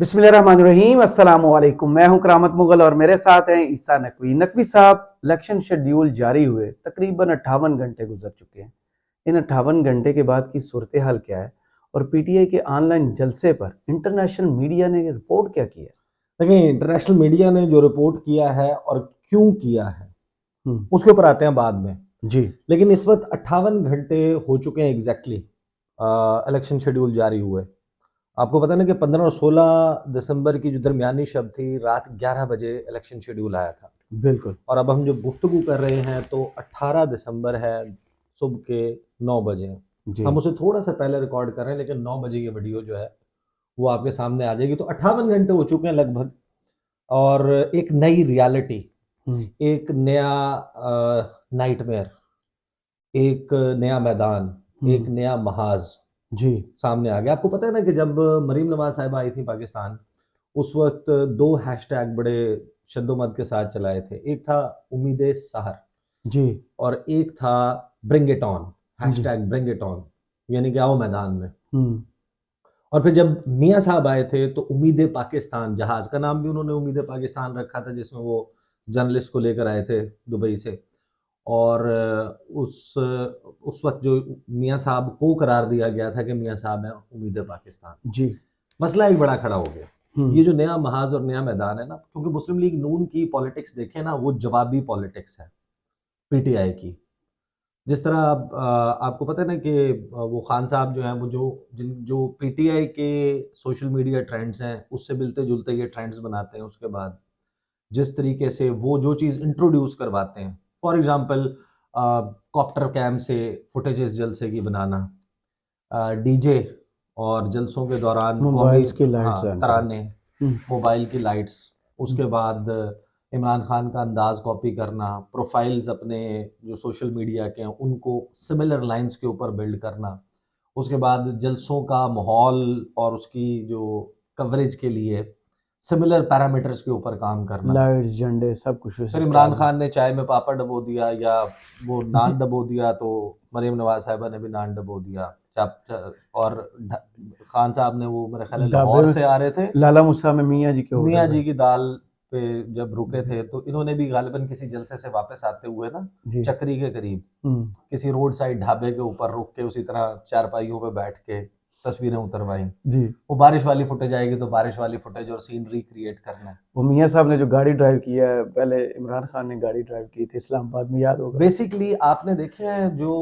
बिस्मिल्लाहिर्रहमानिर्रहीम अस्सलाम वालेकुम। मैं हूं करामत मुगल और मेरे साथ हैं ईसा नकवी। नकवी साहब, इलेक्शन शेड्यूल जारी हुए तकरीबन 58 घंटे गुजर चुके हैं। इन 58 घंटे के बाद की सूरत हाल क्या है और पीटीआई के ऑनलाइन जलसे पर इंटरनेशनल मीडिया ने रिपोर्ट क्या किया? देखिए, इंटरनेशनल मीडिया ने जो रिपोर्ट किया है और क्यों किया है हम्म। उसके ऊपर आते हैं बाद में। जी। लेकिन इस वक्त 58 घंटे हो चुके हैं एग्जैक्टली इलेक्शन शेड्यूल जारी हुए। आपको पता है ना कि 15 और 16 दिसंबर की जो दरमियानी शब थी, रात 11 बजे इलेक्शन शेड्यूल आया था। बिल्कुल। और अब हम जो गुफ्तगू कर रहे हैं तो 18 दिसंबर है, सुबह के 9 बजे। जी। हम उसे थोड़ा सा पहले रिकॉर्ड कर रहे हैं, लेकिन 9 बजे ये वीडियो जो है वो आपके सामने आ जाएगी। तो 58 घंटे हो चुके हैं लगभग, और एक नई रियलिटी, हम्म। एक नया नाइटमेयर, एक नया मैदान, एक हम्म। नया महाज जी। सामने आ गया। आपको पता है ना कि जब मरीम नवाज साहिबा आई थी पाकिस्तान, उस वक्त दो हैशटैग बड़े शद्दोमद के साथ चलाए थे। एक था उम्मीद सहर, जी। और एक था ब्रिंग इट ऑन, जी। हैशटैग ब्रिंग इट ऑन, यानी कि आओ मैदान में। हम्म। और फिर जब मियाँ साहब आए थे तो उम्मीद पाकिस्तान, जहाज का नाम भी उन्होंने उम्मीद पाकिस्तान रखा था, जिसमें वो जर्नलिस्ट को लेकर आए थे दुबई से। और उस वक्त जो मियाँ साहब को करार दिया गया था कि मियाँ साहब है उम्मीद पाकिस्तान, जी। मसला एक बड़ा खड़ा हो गया। हम्म। ये जो नया महाज और नया मैदान है ना, क्योंकि मुस्लिम लीग नून की पॉलिटिक्स देखें ना, वो जवाबी पॉलिटिक्स है पीटीआई की। जिस तरह आपको पता है ना कि वो खान साहब जो हैं, वो जो पीटीआई के सोशल मीडिया ट्रेंड्स हैं उससे मिलते जुलते ये ट्रेंड्स बनाते हैं। उसके बाद जिस तरीके से वो जो चीज़ इंट्रोड्यूस करवाते हैं, फॉर एग्जांपल कॉप्टर कैम से फुटेजेस जलसे की बनाना, डीजे और जलसों के दौरान कौमी, मोबाइल्स की लाइट्स हाँ, ऑन करें। तराने, मोबाइल की लाइट्स। उसके बाद इमरान खान का अंदाज कॉपी करना, प्रोफाइल्स अपने जो सोशल मीडिया के हैं उनको सिमिलर लाइंस के ऊपर बिल्ड करना। उसके बाद जलसों का माहौल और उसकी जो कवरेज के लिए सिमिलर पैरामीटर्स के ऊपर काम करना। लाइट्स, झंडे, सब कुछ उस फिर इमरान स्टाइल में। खान ने चाय में पापड़ डबो दिया या वो नान डबो दिया, तो मरीम नवाज साहिबा ने भी नान डबो दिया। और खान साहब ने, वो मेरे ख्याल है ढाबे लाहौर में से आ रहे थे, लाला मुसा में मियाँ जी के होटल मियाँ में। जी की दाल पे जब रुके जी। थे, तो इन्होंने भी गालिबन किसी जलसे से वापस आते हुए ना, जी। चक्री के करीब हम्म। किसी रोड साइड ढाबे के ऊपर रुक के उसी तरह चारपाइयों पे बैठ के तस्वीरें उतरवाई। जी। वो बारिश वाली फुटेज आएगी तो बारिश वाली फुटेज और सीन रिक्रिएट करना है। वो मियाँ साहब ने जो गाड़ी ड्राइव किया है, पहले इमरान खान ने गाड़ी ड्राइव की थी इस्लामाबाद में, याद होगा। बेसिकली आपने देखे हैं जो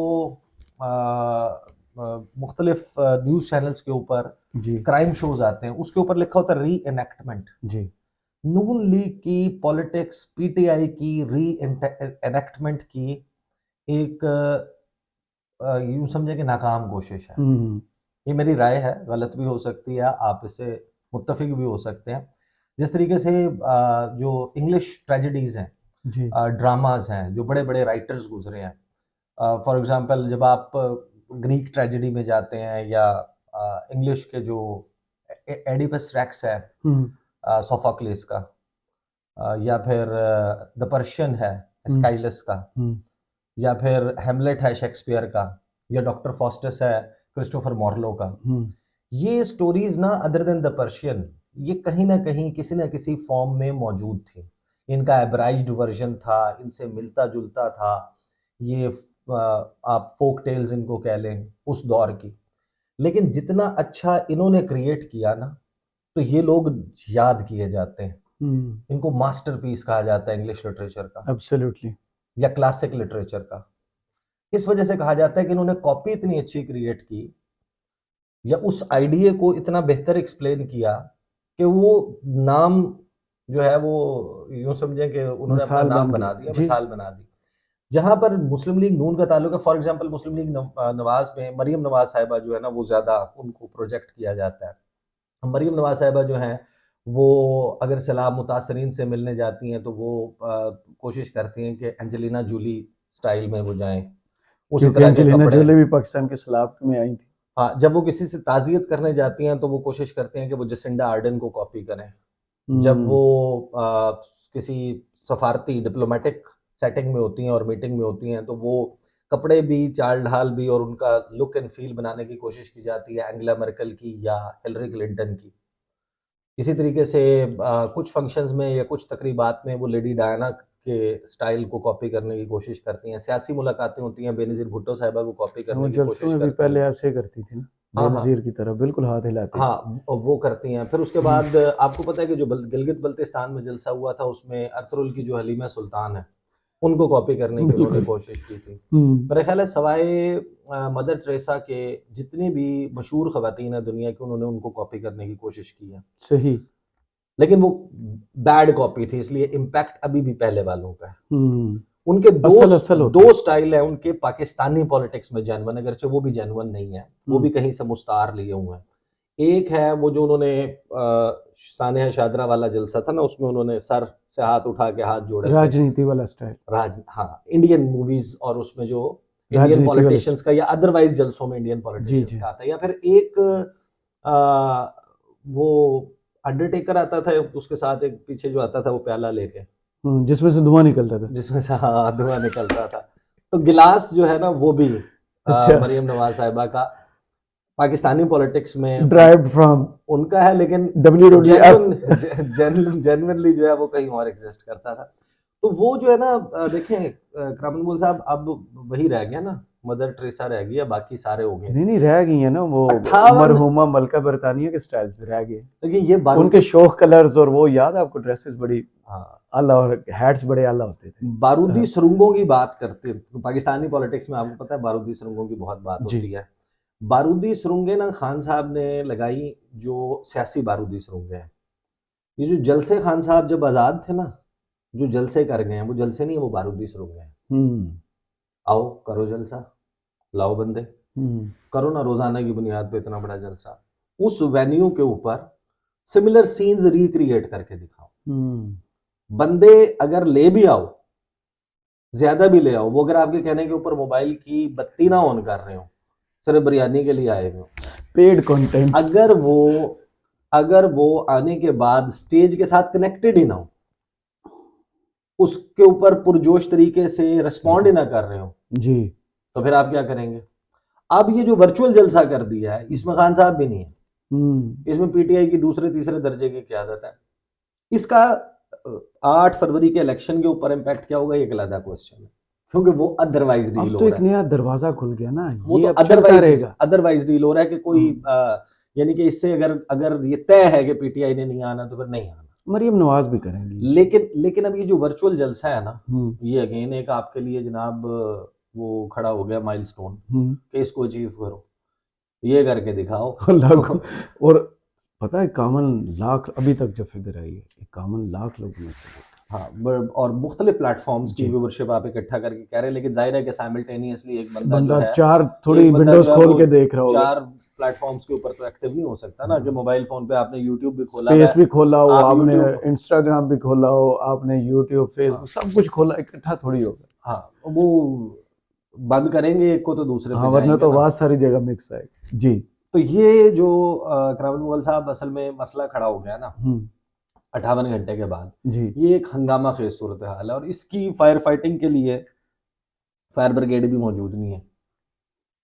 मुख्तलिफ न्यूज़ चैनल्स के ऊपर जी। क्राइम शोज आते हैं, उसके ऊपर लिखा होता है री एनेक्टमेंट। जी। नून लीग की पॉलिटिक्स, पीटीआई की री एनेक्टमेंट की एक यूं समझे कि नाकाम कोशिश है। हम्म। ये मेरी राय है, गलत भी हो सकती है, आप इससे मुत्तफिक भी हो सकते हैं। जिस तरीके से जो इंग्लिश ट्रेजेडीज हैं, जी। ड्रामाज हैं, जो बड़े बड़े राइटर्स गुजरे हैं, फॉर एग्जांपल जब आप ग्रीक ट्रेजेडी में जाते हैं, या इंग्लिश के जो एडिपस रेक्स है हम्म। सोफोक्लिस का, या फिर द पर्शियन है हम्म। स्काइलस का, हम्म। या फिर हेमलेट है शेक्सपियर का, या डॉक्टर फॉस्टस है क्रिस्टोफर मॉर्लो का। हम्म। ये स्टोरीज ना, अदर देन द पर्शियन, ये कहीं ना कहीं किसी ना किसी फॉर्म में मौजूद थी। इनका एब्राइज्ड वर्जन था, इनसे मिलता जुलता था। ये आप फोक टेल्स इनको कह लें उस दौर की। लेकिन जितना अच्छा इन्होंने क्रिएट किया ना, तो ये लोग याद किए जाते हैं। हम्म। इनको मास्टरपीस कहा जाता है इंग्लिश लिटरेचर का, एब्सोल्युटली। या क्लासिक लिटरेचर का। इस वजह से कहा जाता है कि इन्होंने कॉपी इतनी अच्छी क्रिएट की, या उस आइडिया को इतना बेहतर एक्सप्लेन किया, कि वो नाम जो है वो यूं समझें कि उन्होंने अपना मिसाल नाम बन बना गई। दिया, जी। मिसाल बना दी। जहां पर मुस्लिम लीग नून का ताल्लुक है, for example Muslim league Nawaz में मरीम नवाज साहिबा जो है ना, वो ज्यादा उनको प्रोजेक्ट किया जाता है। मरीम नवाज साहिबा जो हैं, वो अगर सैलाब मुतासरीन से मिलने जाती हैं तो वो कोशिश करती हैं कि एंजेलिना जूली स्टाइल में वो जाएं, उसी क्योंकि तरह के एंजेलिना कपड़े। जोली भी पाकिस्तान के सलाब में आई थी। हाँ, जब वो किसी से ताज़ियत करने जाती हैं तो वो कोशिश करते हैं कि वो जसिंडा आर्डन को कॉपी करें। जब हम्म। वो किसी सफारती डिप्लोमेटिक सेटिंग में होती हैं और मीटिंग में होती हैं, तो वो कपड़े भी, चाल ढाल भी, और उनका लुक एंड फील बनाने की कोशिश की जाती है एंगेला मर्केल की या हिलरी क्लिंटन की। इसी तरीके से कुछ फंक्शंस में या कुछ तकरीबात में वो लेडी डायना के स्टाइल को कॉपी करने की कोशिश करती हैं, सियासी मुलाकातें होती हैं, बेनज़ीर भुट्टो साहिबा को कॉपी वो करने की जलसों कोशिश में भी करती पहले हैं। ऐसे करती थी ना, हाँ, हाँ। बेनज़ीर की तरह बिल्कुल हाथ हिलाती थी। हाँ, वो करती हैं। फिर उसके हुँ, बाद आपको पता है कि जो गिलगित बल्तिस्तान में जलसा हुआ था, उसमें अर्तुगरुल की जो हलीमा सुल्तान है, उनको कॉपी करने की उन्होंने बिल्कुल। कोशिश की थी। हुँ, मेरा ख़्याल है सवाए मदर टेरेसा के जितनी भी मशहूर ख़वातीन हैं दुनिया की, उन्होंने उनको कॉपी करने की कोशिश की है। सही। लेकिन वो बैड कॉपी थी, इसलिए इम्पैक्ट अभी भी पहले वालों का है। हुँ, उनके असल-असल होता दो है। स्टाइल हैं उनके पाकिस्तानी पॉलिटिक्स में जेन्युइन, अगरचे वो भी जेन्युइन नहीं है, वो हुँ, भी कहीं से मुस्तार लिए हुए हैं। एक है वो जो उन्होंने सानिया शादरा वाला जलसा था ना, उसमें उन्होंने सर से हाथ उठा के हाथ जोड़े थे। राजनीति वाला स्टाइल, हाँ, इंडियन मूवीज़ और उसमें जो इंडियन राजनीति वाला पॉलिटिशियंस का या अदरवाइज़ जलसों में इंडियन जी, पॉलिटिशियंस जी। का आता है, या फिर एक वो अंडरटेकर आता था, उसके साथ एक पीछे जो आता था वो प्याला लेके, जिसमें से धुआँ निकलता था। जिसमें से हाँ, धुआँ निकलता था। तो गिलास जो है ना वो भी अच्छा, मरियम नवाज़ साहिबा का पाकिस्तानी पॉलिटिक्स में ड्राइव्ड फ्रॉम उनका है, लेकिन WWF। जेन्युइनली जो है वो कहीं और एग्जिस्ट करता था। तो वो जो है ना देखें करामनमूल साहब अब वही रह गया ना, मदर टेरेसा रह गई है, बाकी सारे हो गए। नहीं, नहीं रह गई है ना वो 58 मरहूमा मलका बरतानिया के स्टाइल्स पे रह गए। देखिए ये उनके बारूदी शोख कलर्स और वो याद है आपको ड्रेसेस बड़ी हाँ, आला और हैट्स बड़े आला होते थे। बारूदी हाँ, सुरंगों की बात करते हैं तो पाकिस्तानी पॉलिटिक्स में आपको पता है बारूदी सुरंगों की बहुत बात जी। होती है। बारूदी सुरंगें ना खान साहब ने लगाई, जो सियासी बारूदी सुरंगें हैं। ये जो जलसे खान साहब जब आज़ाद थे ना, जो जलसे कर गए हैं, वो जलसे नहीं है, वो बारूदी सुरंगें हैं। हुँ, आओ करो जलसा, लाओ बंदे, हुँ, करो ना रोज़ाना की बुनियाद पे इतना बड़ा जलसा। उस वेन्यू के ऊपर सिमिलर सीन्स रिक्रिएट करके दिखाओ। हुँ। बंदे अगर ले भी आओ, ज़्यादा भी ले आओ, वो अगर आपके कहने के ऊपर मोबाइल की बत्ती ना ऑन कर रहे हो, सिर्फ बिरयानी के लिए आए हुए हो, पेड कंटेंट। अगर वो आने के बाद स्टेज के साथ कनेक्टेड ही ना हो, उसके ऊपर पुरजोश तरीके से रिस्पॉन्ड ही ना कर रहे हो, जी। तो फिर आप क्या करेंगे? अब ये जो वर्चुअल जलसा कर दिया है, इसमें खान साहब भी नहीं है, हुँ, इसमें पीटीआई की दूसरे तीसरे दर्जे की क्यादत है। इसका 8 फरवरी के इलेक्शन के ऊपर इम्पैक्ट क्या होगा, ये एक अलग क्वेश्चन है, क्योंकि वो अदरवाइज डील अब तो हो एक रहा है। नया दरवाज़ा खुल गया ना, वो ये तो अब चलता अदरवाइज रहेगा। अदरवाइज डील हो रहा है कि कोई हाँ, यानी कि इससे अगर अगर ये तय है कि पीटीआई ने नहीं आना तो फिर नहीं आना। मरियम नवाज़ भी करेंगी इस लेकिन अब ये जो वर्चुअल जलसा है ना, हुँ, ये अगेन एक आपके लिए जनाब वो खड़ा हो गया माइलस्टोन हुँ। कि इसको अचीव करो, ये करके दिखाओ। और लाखों और पता है 51 लाख अभी तक जो फिगर आई है, 51 लाख लोगों ने से हाँ, और मुख्तलिफ प्लेटफॉर्म्स की जी। व्यूवरशिप आप इकट्ठा करके कह रहे हैं, लेकिन जाहिर है कि साइमल्टेनियसली बंदा 4 थोड़ी एक बंदा विंडोज़ जो है खोल वो के देख रहा होगा। 4 प्लेटफॉर्म्स के ऊपर तो एक्टिव नहीं हो सकता ना, कि हाँ। मोबाइल फ़ोन पे आपने यूट्यूब भी खोला हुआ स्पेस है, भी खोला हो, आप आपने यूट्यूब इंस्टाग्राम भी खोला हो, आपने यूट्यूब, हाँ, फेसबुक सब कुछ खोला, इकट्ठा थोड़ी होगा। हाँ, वो बंद करेंगे एक को तो दूसरे पे हाँ, वरना जाएँगे तो ना। आवाज़ सारी जगह मिक्स आएगी। जी। तो ये जो करावल मुगल साहब असल में मसला खड़ा हो गया ना हुँ, 58 घंटे के बाद, जी। ये एक हंगामा खेज सूरत हाल है, और इसकी फायर फाइटिंग के लिए फायर ब्रिगेड भी मौजूद नहीं है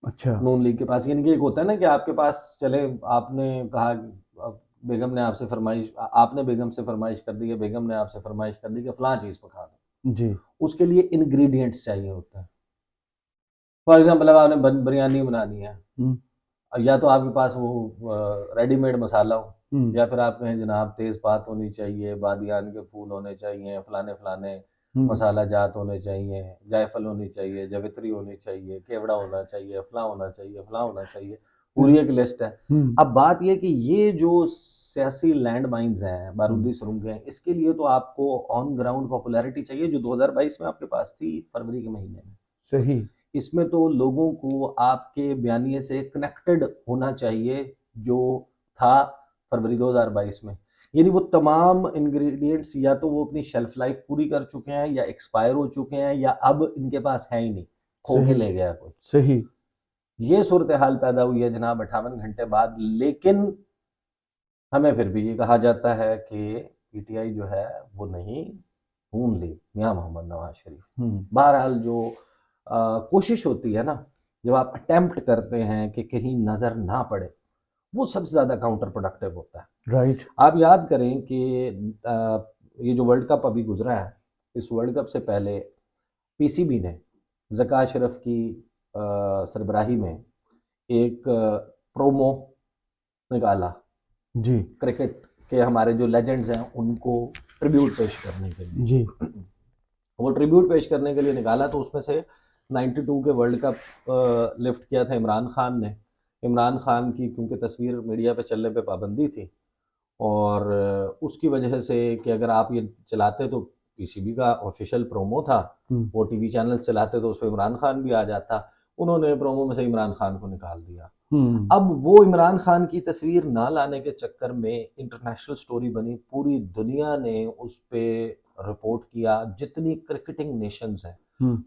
अच्छा। नून लीग के पास। यानी कि एक होता है ना कि आपके पास चले, आपने कहा बेगम ने आपसे फरमाइश, आपने बेगम से फरमाइश कर दी, बेगम ने आपसे फरमाइश कर दी कि फलां चीज़ पका दो, जी। उसके लिए इंग्रेडिएंट्स चाहिए होते हैं। फॉर एग्जाम्पल अगर आपने बिरयानी बनानी है, हुँ, या तो आपके पास वो रेडीमेड मसाला हो, हुँ, या फिर आप कहें जनाब तेज़पात होनी चाहिए, बादियान के फूल होने चाहिए, फलाने फलाने हुँ, मसाला जात होने चाहिए, जायफल होनी चाहिए, जावित्री होनी चाहिए, केवड़ा होना चाहिए, फलां होना चाहिए, फलां होना चाहिए, हुँ, पूरी एक लिस्ट है। हुँ, अब बात यह कि ये जो सियासी लैंड माइन्स हैं, हुँ, बारूदी सुरंगें हैं, इसके लिए तो आपको ऑन ग्राउंड पॉपुलैरिटी चाहिए, जो 2022 में आपके पास थी फरवरी के महीने में। सही। इसमें तो लोगों को आपके बयानिए से कनेक्टेड होना चाहिए, जो था फरवरी 2022 में। यानी वो तमाम इंग्रेडिएंट्स या तो वो अपनी शेल्फ लाइफ पूरी कर चुके हैं, या एक्सपायर हो चुके हैं, या अब इनके पास है ही नहीं, खो के सही, ले गया कोई। सही। ये सूरत हाल पैदा हुई है जनाब 58 घंटे बाद। लेकिन हमें फिर भी ये कहा जाता है कि पीटीआई जो है वो नहीं, नून लीग मियां मोहम्मद नवाज शरीफ। हुँ, बहरहाल जो कोशिश होती है ना, जब आप अटेम्प्ट करते हैं कि कहीं नज़र ना पड़े, वो सबसे ज़्यादा काउंटर प्रोडक्टिव होता है। राइट। आप याद करें कि ये जो वर्ल्ड कप अभी गुजरा है, इस वर्ल्ड कप से पहले पीसीबी ने ज़का अशरफ की सरबराही में एक प्रोमो निकाला जी क्रिकेट के हमारे जो लेजेंड्स हैं उनको ट्रिब्यूट पेश करने के लिए। जी। वो ट्रिब्यूट पेश करने के लिए निकाला, तो उसमें से 92 के वर्ल्ड कप लिफ्ट किया था इमरान खान ने। इमरान खान की क्योंकि तस्वीर मीडिया पे चलने पे पाबंदी थी, और उसकी वजह से कि अगर आप ये चलाते तो पीसीबी का ऑफिशियल प्रोमो था, वो टीवी चैनल चलाते तो उस पर इमरान खान भी आ जाता, उन्होंने प्रोमो में से इमरान खान को निकाल दिया। अब वो इमरान खान की तस्वीर ना लाने के चक्कर में इंटरनेशनल स्टोरी बनी, पूरी दुनिया ने उस पे रिपोर्ट किया, जितनी क्रिकेटिंग नेशंस हैं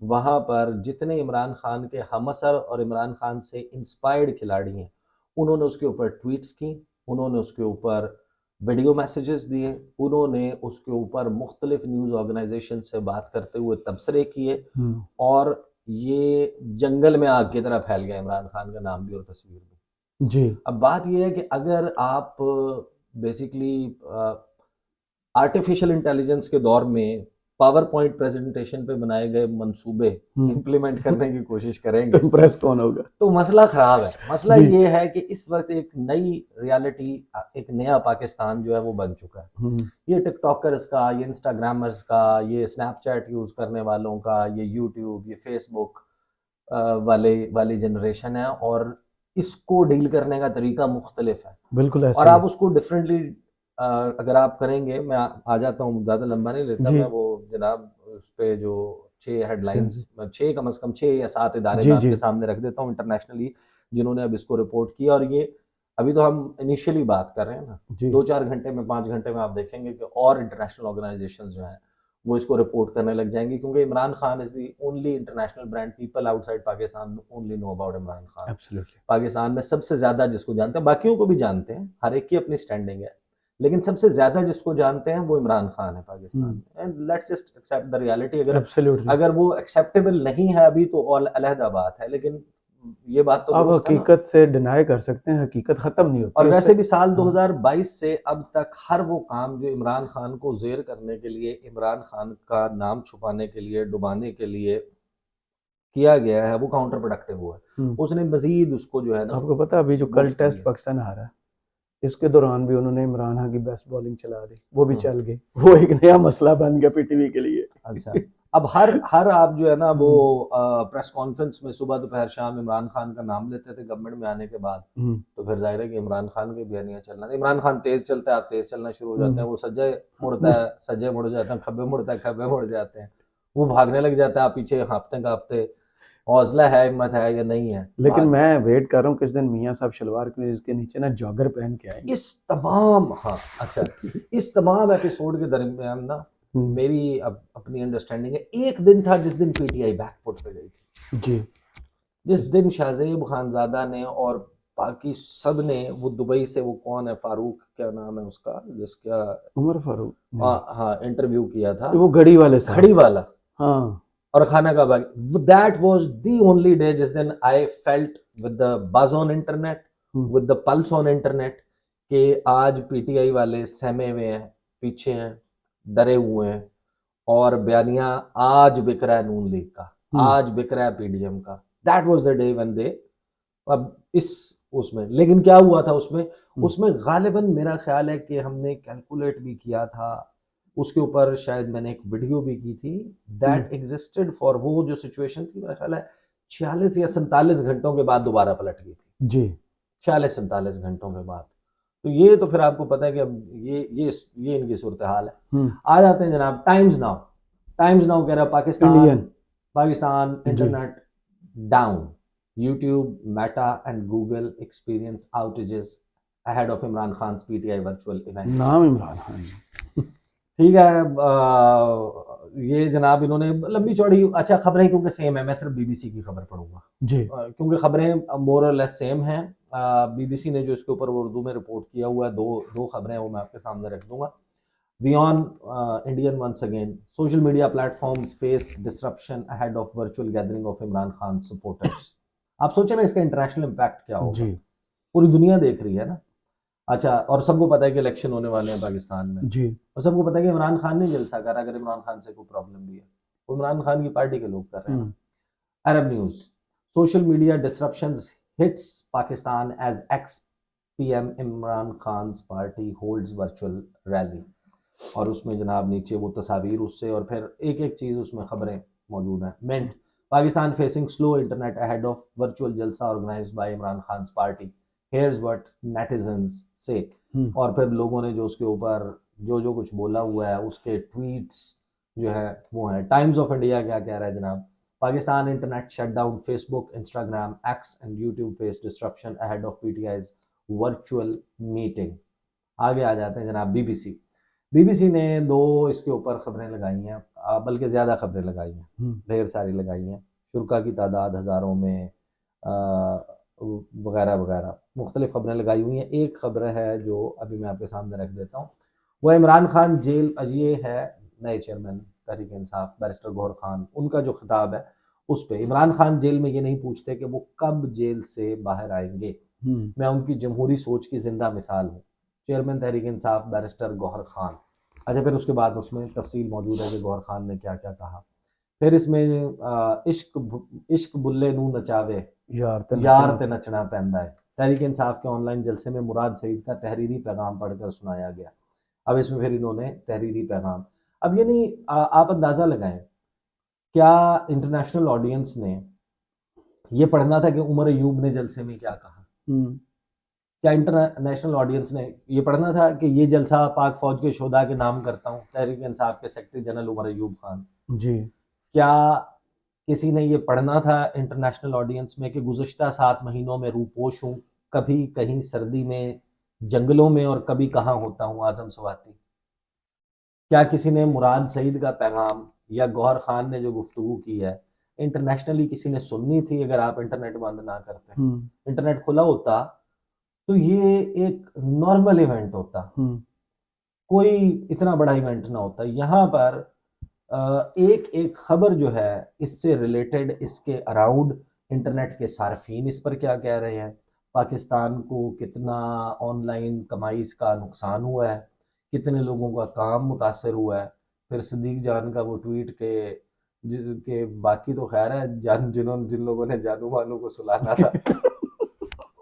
वहां पर जितने इमरान खान के हमअसर और इमरान खान से इंस्पायर्ड खिलाड़ी हैं, उन्होंने उसके ऊपर ट्वीट्स की, उन्होंने उसके ऊपर वीडियो मैसेजेस दिए, उन्होंने उसके ऊपर मुख्तलिफ न्यूज़ ऑर्गेनाइजेशन से बात करते हुए तबसरे किए, और ये जंगल में आग की तरह फैल गया इमरान खान का नाम भी और तस्वीर भी। जी। अब बात ये है कि अगर आप बेसिकली आर्टिफिशियल इंटेलिजेंस के दौर में पावर पॉइंट प्रेजेंटेशन पे बनाए गए मंसूबे इम्प्लीमेंट करने की कोशिश करेंगे तो इम्प्रेस कौन होगा? तो मसला खराब है। मसला जी। ये है कि इस वक्त एक नई रियलिटी, एक नया पाकिस्तान जो है वो बन चुका है। ये टिकटॉकर्स का, ये इंस्टाग्रामर्स का, ये स्नैपचैट यूज करने वालों का, ये यूट्यूब, ये फेसबुक वाली जनरेशन है, और इसको डील करने का तरीका मुख्तलिफ है। बिल्कुल ऐसे और ही आप है। उसको डिफरेंटली अगर आप करेंगे, मैं आ जाता हूँ, ज़्यादा लंबा नहीं लेता जी। मैं, वो जनाब उस पे जो 6 हेडलाइंस, 6 कम से कम 6 या 7 इदारे जी मैं आपके जी। सामने रख देता हूँ इंटरनेशनली, जिन्होंने अब इसको रिपोर्ट किया। और ये अभी तो हम इनिशियली बात कर रहे हैं ना, जी 2-4 घंटे में, 5 घंटे में आप देखेंगे कि और इंटरनेशनल ऑर्गेनाइजेशन जो हैं वो इसको रिपोर्ट करने लग जाएंगी, क्योंकि Imran Khan is the only international brand people outside Pakistan only know about Imran Khan. Absolutely. Pakistan में सबसे ज्यादा जिसको जानते हैं, बाकियों को भी जानते हैं, हर एक की अपनी स्टैंडिंग है, लेकिन सबसे ज्यादा जिसको जानते हैं वो इमरान खान है पाकिस्तान में। And let's just accept the reality. अगर एब्सोल्युटली। अगर वो एक्सेप्टेबल नहीं है अभी तो और अलहदा बात है, लेकिन ये बात तो आप दुरुस्त है ना। हकीकत से डिनाई कर सकते हैं, हकीकत खत्म नहीं होती और उससे। वैसे भी साल 2022 से अब तक हर वो काम जो इमरान खान को जेर करने के लिए, इमरान खान का नाम छुपाने के लिए, डुबाने के लिए किया गया है, वो काउंटर प्रोडक्टिव हुआ है। उसने मजीद उसको जो है ना, आपको पता है अभी जो कल बूस्ट टेस्ट किया। पाकिस्तान हारा है, इसके दौरान भी उन्होंने इमरान खान की बेस्ट बॉलिंग चला दी, वो भी हम्म। चल गई, वो एक नया मसला बन गया पीटीवी के लिए। अच्छा, अब हर आप जो है ना वो प्रेस कॉन्फ्रेंस में सुबह दोपहर शाम इमरान खान का नाम लेते थे गवर्नमेंट में आने के बाद, तो फिर जाहिर है कि इमरान खान के बयानिया चलना, इमरान खान तेज चलता है, आप तेज चलना शुरू हो जाते हैं, वो सज्जे मुड़ता है, सज्जे मुड़ जाते हैं, खब्बे मुड़ता है, खब्बे मुड़ जाते हैं, वो भागने लग जाता है, आप पीछे हाँफते कांपते, हौसला है, हिम्मत है या नहीं है। लेकिन मैं वेट कर रहा हूँ किस दिन मियाँ साहब शलवार के नीचे ना जॉगर पहन के आएंगे। इस तमाम, हाँ अच्छा, इस तमाम एपिसोड के दरमियान ना मेरी अपनी अंडरस्टैंडिंग है, एक दिन था जिस दिन पीटीआई बैकफुट पे गई थी जी। जिस दिन शाहजेब खानजादा ने और बाकी सब ने, वो दुबई से, वो कौन है, फारूक क्या नाम है उसका, जिसका उमर फारूक हाँ इंटरव्यू किया था, वो घड़ी वाले साहब, घड़ी वाला, हाँ, और खाना का बाग, that was the only day जिस दिन I felt with the buzz on internet, with the pulse on internet, कि आज पीटीआई वाले सहमे हुए हैं, पीछे हैं, डरे हुए हैं, और बयानिया आज बिक रहा है नून लीग का, आज बिक रहा है पीडीएम का। That was the day when they, अब इस उसमें, लेकिन क्या हुआ था उसमें गालिबन मेरा ख्याल है कि हमने कैलकुलेट भी किया था, उसके ऊपर शायद मैंने एक वीडियो भी की थी, दैट एग्जिस्टेड फॉर, वो जो सिचुएशन थी मेरा ख्याल है 46 या 47 घंटों के बाद दोबारा पलट गई थी जी, 46-47 घंटों के बाद। तो ये तो फिर आपको पता है कि अब ये इनकी सूरत हाल है। आ जाते हैं जनाब टाइम्स नाउ कह रहा है Pakistan internet down, YouTube, Meta and Google experience outages ahead of Imran Khan's PTI virtual event. नाम इमरान खान। ठीक है, ये जनाब इन्होंने लंबी चौड़ी, अच्छा खबरें क्योंकि सेम है, मैं सिर्फ बीबीसी की खबर पढ़ूंगा जी, क्योंकि खबरें मोर और लेस सेम हैं। बीबीसी ने जो इसके ऊपर उर्दू में रिपोर्ट किया हुआ है, दो खबरें हैं, वो मैं आपके सामने रख दूंगा। Beyond Indian once again, social media platforms face disruption ahead of virtual gathering of Imran Khan's supporters. आप सोचें ना इसका इंटरनेशनल इम्पैक्ट क्या होगा। जी, पूरी दुनिया देख रही है ना। अच्छा, और सबको पता है कि इलेक्शन होने वाले हैं पाकिस्तान में, जी। और सबको पता है कि इमरान खान ने जलसा करा, अगर इमरान खान से कोई प्रॉब्लम भी है वो इमरान खान की पार्टी के लोग कर रहे हैं ना। Arab news, social media disruptions hits Pakistan as ex PM Imran Khan party holds virtual rally. और उसमें जनाब नीचे वो तस्वीर उससे, और फिर एक एक चीज़ उसमें खबरें मौजूद हैं। मेंट, Pakistan facing slow internet ahead of virtual जलसा organized by Imran Khan party, here's what netizens से। और फिर लोगों ने जो उसके ऊपर जो जो कुछ बोला हुआ है उसके ट्वीट्स जो है वो है। टाइम्स ऑफ इंडिया क्या कह रहा है जनाब, Pakistan internet shutdown, Facebook, Instagram, X and YouTube face disruption ahead of PTI's virtual meeting. आगे आ जाते हैं जनाब बीबीसी। बीबीसी ने दो इसके ऊपर खबरें लगाई हैं, बल्कि ज़्यादा खबरें लगाई हैं, ढेर सारी लगाई हैं। शुरा की तादाद हज़ारों में वगैरह वगैरह मुख्तलिफ खबरें लगाई हुई हैं। एक खबर है जो अभी मैं आपके सामने रख देता हूँ, वह इमरान खान जेल, ये है नए चेयरमैन तहरीक इंसाफ बैरिस्टर गौहर खान, उनका जो खिताब है उस पर, इमरान खान जेल में ये नहीं पूछते कि वो कब जेल से बाहर आएंगे, मैं उनकी जमहूरी सोच की जिंदा मिसाल हूँ, चेयरमैन तहरीक इंसाफ बैरिस्टर गौहर खान। अच्छा, फिर उसके बाद उसमें तफसील मौजूद है कि गौहर खान ने क्या क्या कहा। फिर इसमें इश्क बुल्ले नू नचावे यार ते नचना पैंदा है, तहरीक इंसाफ के ऑनलाइन जलसे में मुराद सईद का तहरीरी पैगाम पढ़कर सुनाया गया। अब इसमें फिर इन्होंने तहरीरी पैगाम, अब ये नहीं आप अंदाजा लगाएं, क्या इंटरनेशनल ऑडियंस ने ये पढ़ना था कि उमर अयूब ने जलसे में क्या कहा? क्या इंटरनेशनल ऑडियंस ने ये पढ़ना था कि ये जलसा पाक फौज के शोधा के नाम करता हूँ, तहरीक इंसाफ के सेक्रेटरी जनरल उमर अयूब खान जी? क्या किसी ने ये पढ़ना था इंटरनेशनल ऑडियंस में कि गुज़श्ता 7 महीनों में रूपोश हूँ, कभी कहीं सर्दी में जंगलों में और कभी कहाँ होता हूँ आजम स्वाति? क्या किसी ने मुराद सईद का पैगाम या गौहर खान ने जो गुफ्तगू की है इंटरनेशनली किसी ने सुननी थी? अगर आप इंटरनेट बंद ना करते, इंटरनेट खुला होता तो ये एक नॉर्मल इवेंट होता, कोई इतना बड़ा इवेंट ना होता। यहाँ पर एक एक खबर जो है इससे रिलेटेड, इसके अराउंड इंटरनेट के सार्फिन इस पर क्या कह रहे हैं, पाकिस्तान को कितना ऑनलाइन कमाई का नुकसान हुआ है, कितने लोगों का काम मुतासर हुआ है। फिर सदीक जान का वो ट्वीट के बाकी तो खैर है, जिन लोगों ने जानू वानू को सुलाना था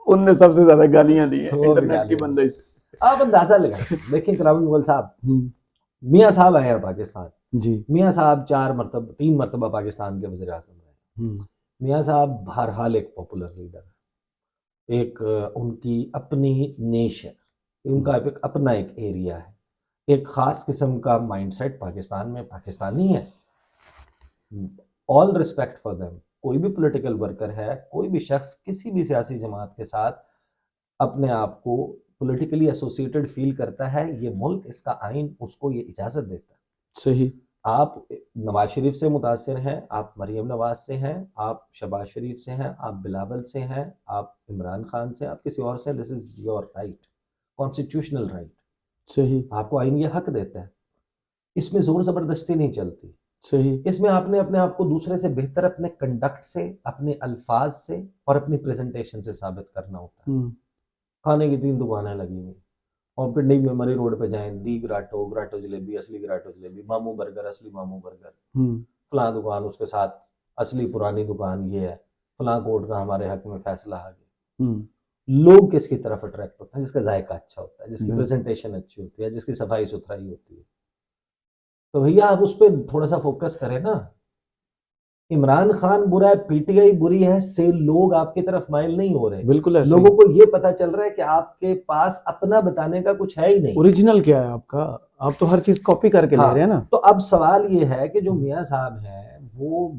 उनने सबसे ज्यादा गालियां दी हैं वो भी इंटरनेट की गालियां दी। बंदश से। आप अंदाजा लगाएं, देखिए करामत मुगल साहब, मियाँ साहब आए हैं पाकिस्तान जी। मियाँ साहब 3 मरतबा पाकिस्तान के वज़ीर आज़म रहे। मियाँ साहब बहरहाल एक पॉपुलर लीडर है, एक उनकी अपनी नेश है, उनका एक अपना एक एरिया है, एक ख़ास किस्म का माइंडसेट पाकिस्तान में पाकिस्तानी है। All respect for them. कोई भी पॉलिटिकल वर्कर है, कोई भी शख्स किसी भी सियासी जमात के साथ अपने आप को पॉलिटिकली एसोसिएटेड फील करता है, ये मुल्क, इसका आइन उसको ये इजाज़त देता है। सही। आप नवाज शरीफ से मुतासिर हैं, आप मरीम नवाज से हैं, आप शहबाज शरीफ से हैं, आप बिलावल से हैं, आप इमरान खान से, आप किसी और से, this is your right, constitutional right. सही। आपको आइन ये हक देता है, इसमें जोर जबरदस्ती नहीं चलती। सही। इसमें आपने अपने आप को दूसरे से बेहतर अपने कंडक्ट से, अपने अल्फाज से और अपनी प्रेजेंटेशन से साबित करना होता है। खाने की 3 दुकानें लगी हुई, और पिंडी में मरी रोड पे जाएं, दी ग्राटो, ग्राटो जलेबी, असली ग्राटो जलेबी, मामू बर्गर, असली मामू बर्गर, फलां दुकान उसके साथ असली पुरानी दुकान ये है, फलां कोर्ट का हमारे हक में फैसला आ गया। लोग किसकी तरफ अट्रैक्ट होते हैं? जिसका जायका अच्छा होता है, जिसकी प्रेजेंटेशन अच्छी होती है, जिसकी सफाई सुथराई होती है। तो भैया आप उस पर थोड़ा सा फोकस करें ना। इमरान खान बुरा है, पीटीआई बुरी है से लोग आपकी तरफ माइल नहीं हो रहे। बिल्कुल ऐसे लोगों को ये पता चल रहा है कि आपके पास अपना बताने का कुछ है ही नहीं। ओरिजिनल क्या है आपका? आप तो हर चीज कॉपी करके ले रहे हैं ना। तो अब सवाल ये है कि जो मियाँ साहब हैं वो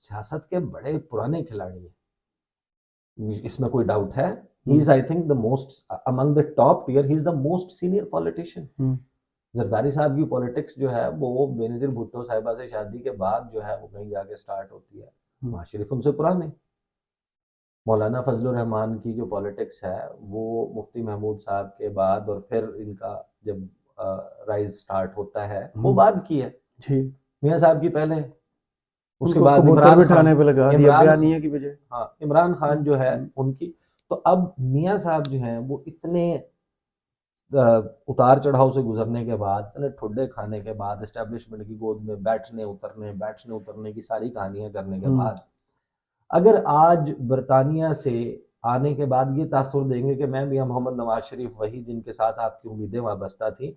सियासत के बड़े पुराने खिलाड़ी हैं, इसमें कोई डाउट है। He is I think the most among the top tier, he is the most senior politician. Zardari साहब की पॉलिटिक्स जो है वो बेनजीर भुट्टो साहिबा से शादी के बाद जो है वो कहीं जाके स्टार्ट होती है, नवाज शरीफ उनसे पुराने। मौलाना फजलुर रहमान की जो पॉलिटिक्स है वो मुफ्ती महमूद साहब के बाद, और फिर इनका जब राइज स्टार्ट होता है वो बाद की है जी। मियाँ साहब की पहले, उसके बाद इमरान खान पे लगा दिया बयानिया की वजह। हाँ, इमरान खान जो है उनकी, तो अब मियाँ साहब जो हैं वो इतने उतार चढ़ाव से गुजरने के बाद, इतने ठुड्डे खाने के बाद, एस्टेब्लिशमेंट की गोद में बैठने उतरने की सारी कहानियां करने के बाद, अगर आज बरतानिया से आने के बाद ये तासुर देंगे कि मैं मियाँ मोहम्मद नवाज शरीफ वही जिनके साथ आपकी उम्मीदें वाबस्ता थी,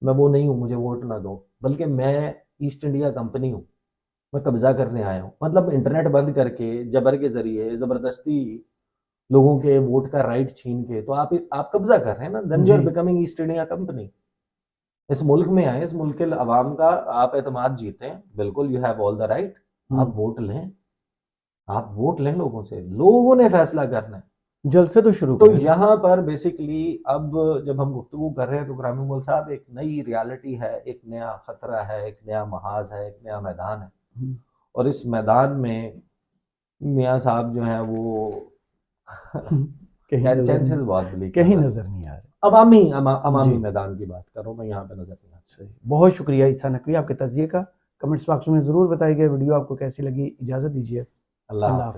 मैं वो नहीं हूँ, मुझे वोट ना दो, बल्कि मैं ईस्ट इंडिया कंपनी हूँ, मैं कब्जा करने आया हूँ, मतलब इंटरनेट बंद करके जबर के जरिए जबरदस्ती लोगों के वोट का राइट छीन के, तो आप कब्जा कर रहे हैं ना, देन यू आर जी। Becoming East India Company. इस मुल्क में आए, इस मुल्क के अवाम का आप एतमाद जीते हैं, बिल्कुल you have all the right, आप वोट लें, आप वोट लें लोगों से, लोगों ने फैसला करना है। जल्द से तो शुरू तो करें ना। यहाँ पर बेसिकली अब जब हम गुफ्तगू कर रहे हैं तो ग्रामीण गोल साहब एक नई रियलिटी है, एक नया खतरा है, एक नया महाज है, एक नया मैदान है, हम्म, और इस मैदान में मियाँ साहब जो हैं वो कहीं नजर चांसेस नहीं, बहुत ब्लीक कहीं नजर नजर नहीं नहीं आ रहे। अवामी जी, मैदान की बात कर रहा हूँ मैं, यहाँ पे नजर नहीं आता। सही। बहुत शुक्रिया ईसा नकवी आपके तजिए का। कमेंट्स बॉक्स में ज़रूर बताइए वीडियो आपको कैसी लगी। इजाज़त दीजिए। अल्लाह अल्लाह हाफिज। हाफ़िज़।